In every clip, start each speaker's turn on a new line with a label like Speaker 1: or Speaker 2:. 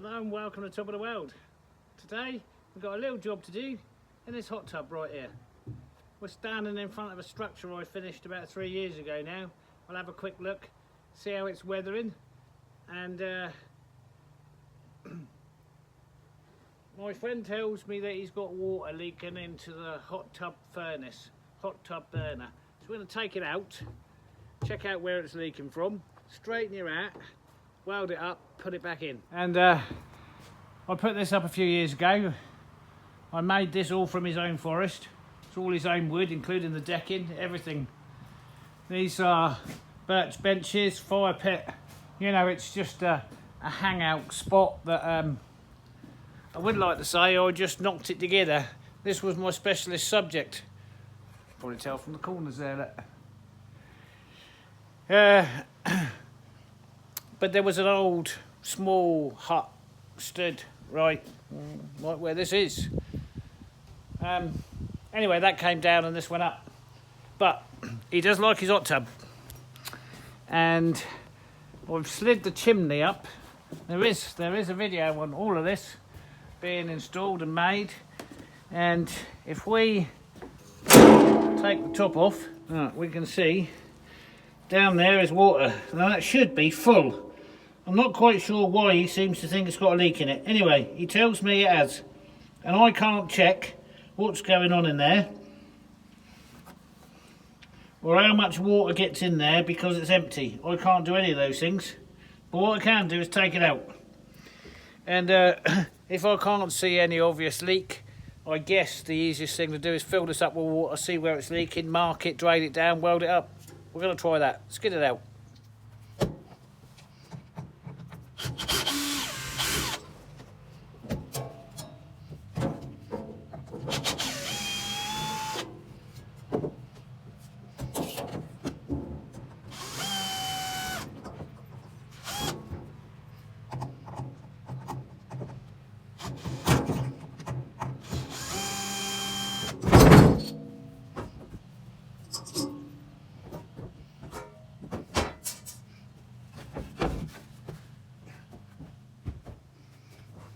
Speaker 1: Hello and welcome to Top of the World. Today we've got a little job to do in this hot tub right here. We're standing in front of a structure I finished about 3 years ago now. I'll have a quick look, see how it's weathering, and my friend tells me that he's got water leaking into the hot tub furnace, hot tub burner. So we're going to take it out, check out where it's leaking from, straighten it out, weld it up, put it back in. And I put this up a few years ago. I made this all from his own forest. It's all his own wood, including the decking, everything. These are birch benches, fire pit. You know, it's just a hangout spot that I would like to say I just knocked it together. This was my specialist subject. Probably tell from the corners there that. But there was an old small hut stood right like where this is. Anyway, that came down and this went up. But he does like his hot tub. And I've slid the chimney up. There is a video on all of this being installed and made. And if we take the top off, we can see down there is water. Now that should be full. I'm not quite sure why he seems to think it's got a leak in it. Anyway, he tells me it has. And I can't check what's going on in there, or how much water gets in there because it's empty. I can't do any of those things. But what I can do is take it out. And if I can't see any obvious leak, I guess the easiest thing to do is fill this up with water, see where it's leaking, mark it, drain it down, weld it up. We're going to try that. Let's get it out.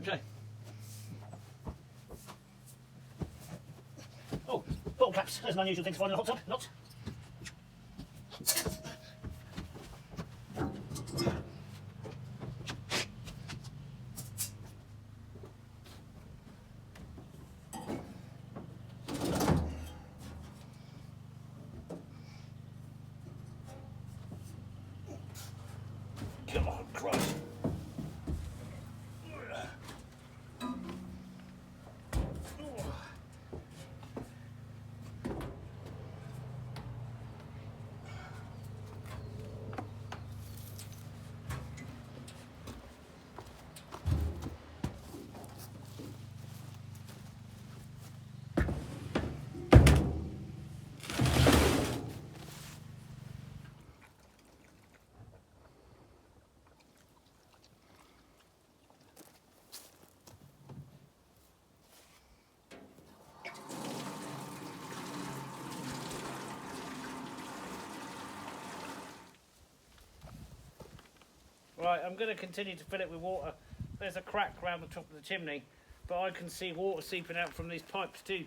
Speaker 1: Okay. Oh, bottle caps. There's an unusual thing to find in a hot tub. Not. Come on, Christ. Right, I'm going to continue to fill it with water. There's a crack around the top of the chimney, but I can see water seeping out from these pipes too.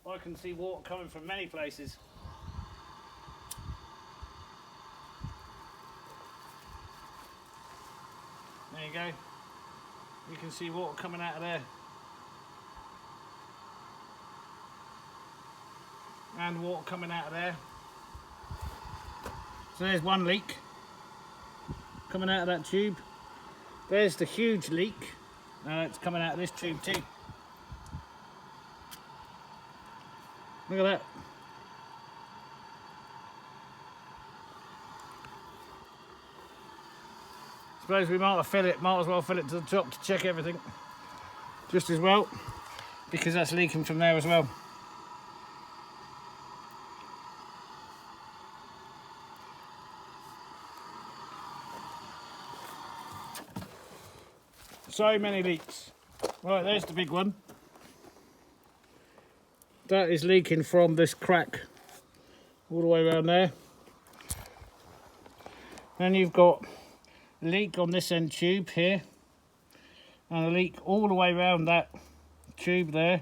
Speaker 1: I can see water coming from many places. There you go. You can see water coming out of there. And water coming out of there. So there's one leak coming out of that tube. There's the huge leak. It's coming out of this tube too. Look at that. Suppose we might as well fill it to the top to check everything. Just as well, because that's leaking from there as well. So many leaks. Right, there's the big one. That is leaking from this crack all the way around there. Then you've got leak on this end tube here. and a leak all the way around that tube there.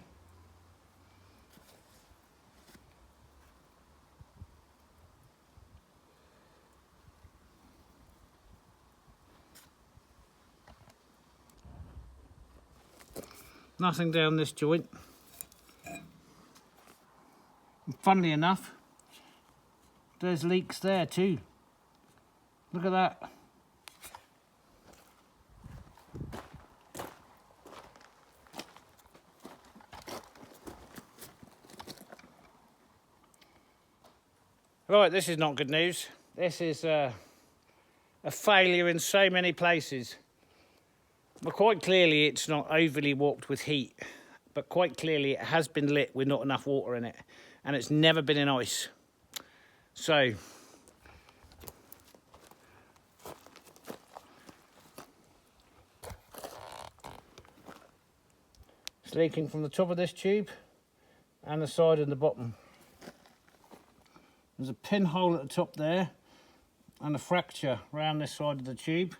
Speaker 1: Nothing down this joint. And funnily enough, there's leaks there too. Look at that. Right, this is not good news. This is a failure in so many places. Well, quite clearly it's not overly warped with heat, but quite clearly it has been lit with not enough water in it, and it's never been in ice. So it's leaking from the top of this tube and the side and the bottom. There's a pinhole at the top there and a fracture around this side of the tube.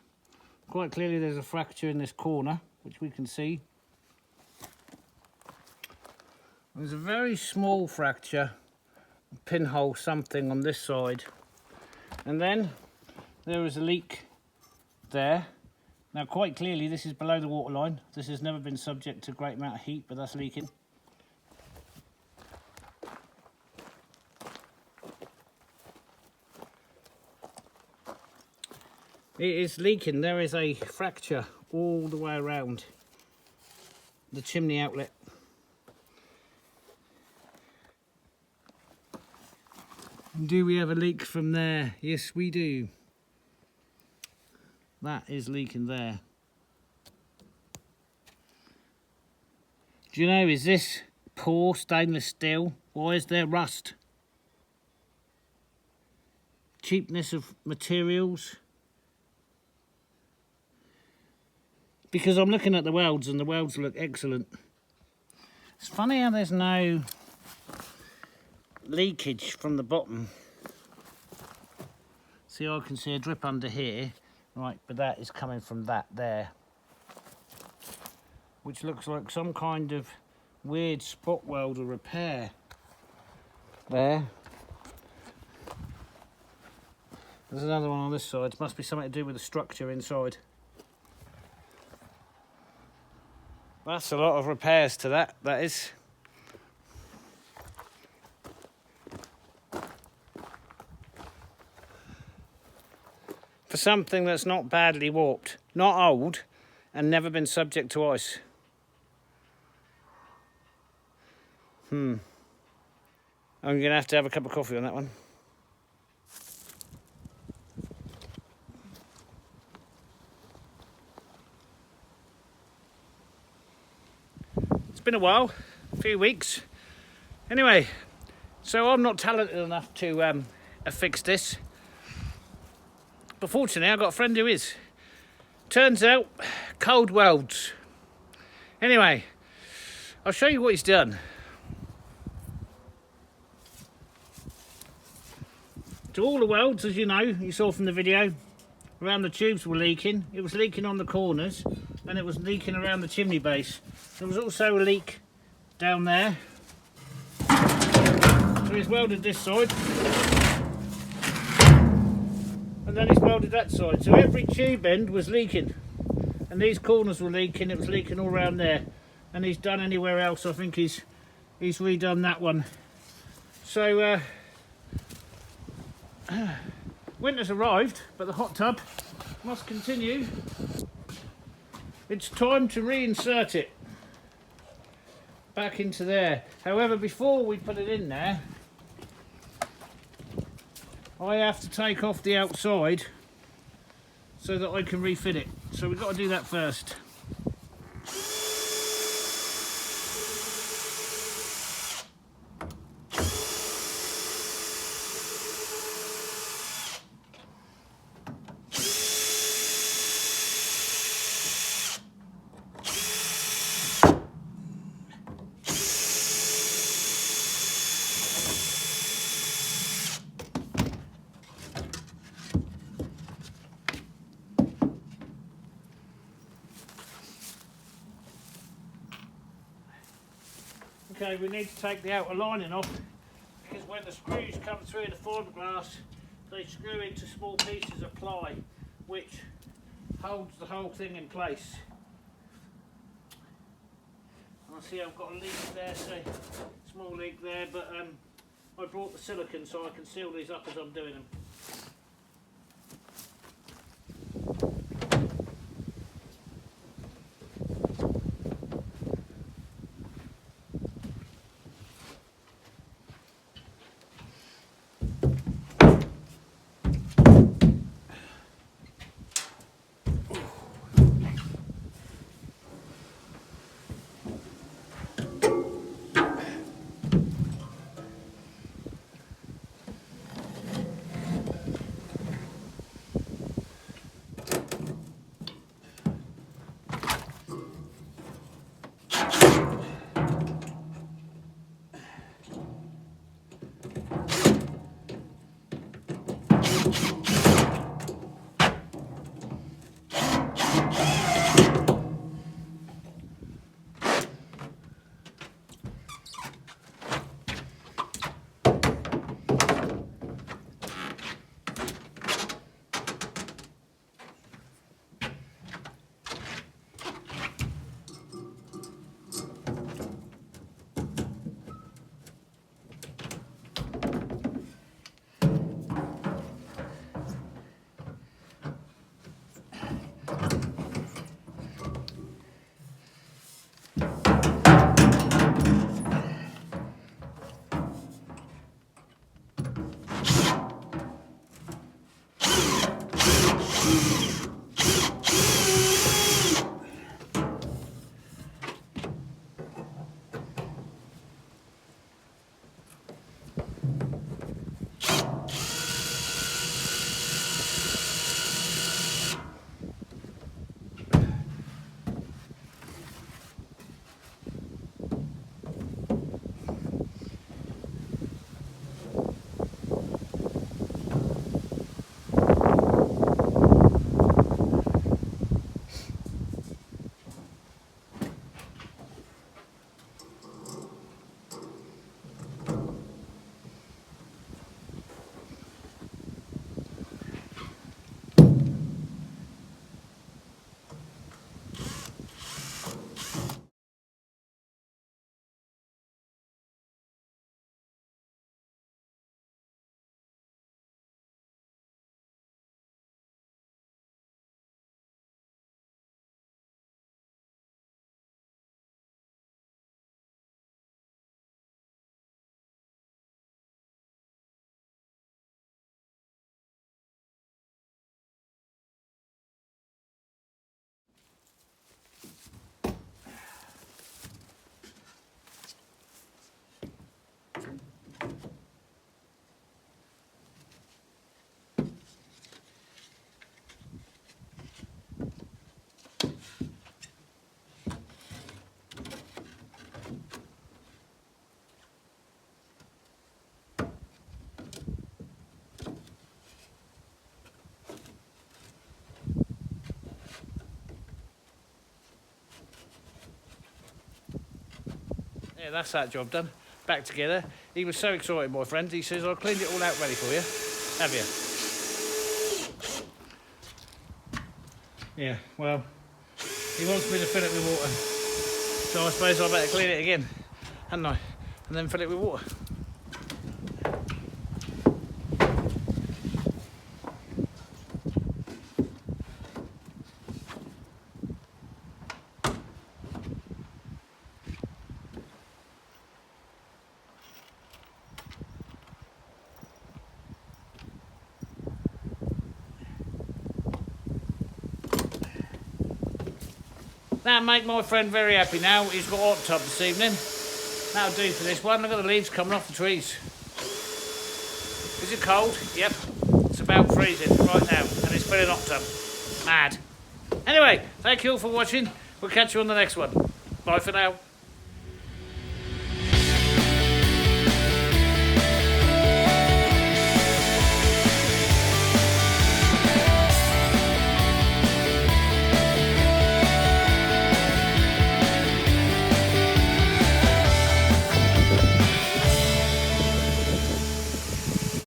Speaker 1: Quite clearly there's a fracture in this corner, which we can see. There's a very small fracture, pinhole something on this side. And then there is a leak there. Now quite clearly this is below the water line. This has never been subject to a great amount of heat, but that's leaking. It is leaking. There is a fracture all the way around the chimney outlet. And do we have a leak from there? Yes, we do. That is leaking there. Do you know, is this poor stainless steel? Why is there rust? Cheapness of materials? Because I'm looking at the welds and the welds look excellent. It's funny how there's no leakage from the bottom. See, I can see a drip under here, right, but that is coming from that there, which looks like some kind of weird spot weld or repair there. There's another one on this side. It must be something to do with the structure inside. That's a lot of repairs to that is. For something that's not badly warped, not old, and never been subject to ice. I'm going to have a cup of coffee on that one. It's been a while, a few weeks. Anyway, so I'm not talented enough to fix this. But fortunately, I've got a friend who is. Turns out, cold welds. Anyway, I'll show you what he's done. So all the welds, as you know, you saw from the video, around the tubes were leaking. It was leaking on the corners, and it was leaking around the chimney base. There was also a leak down there. So he's welded this side, and then he's welded that side. So every tube end was leaking, and these corners were leaking. It was leaking all around there, and he's done anywhere else. I think he's redone that one. So winter's arrived, but the hot tub must continue. It's time to reinsert it back into there. However, before we put it in there, I have to take off the outside so that I can refit it. So we've got to do that first. Okay, we need to take the outer lining off because when the screws come through the fiberglass, they screw into small pieces of ply which holds the whole thing in place. I see I've got a leak there, so small leak there, but I brought the silicone so I can seal these up as I'm doing them. Yeah, that's that job done. Back together. He was so excited, my friend. He says, I cleaned it all out ready for you. Have you? Yeah, well, he wants me to fill it with water. So I suppose I better clean it again, hadn't I? And then fill it with water. That make my friend very happy now. He's got a hot tub this evening. That'll do for this one. Look at the leaves coming off the trees. Is it cold? Yep. It's about freezing right now. And it's filling hot tub. Mad. Anyway, thank you all for watching. We'll catch you on the next one. Bye for now.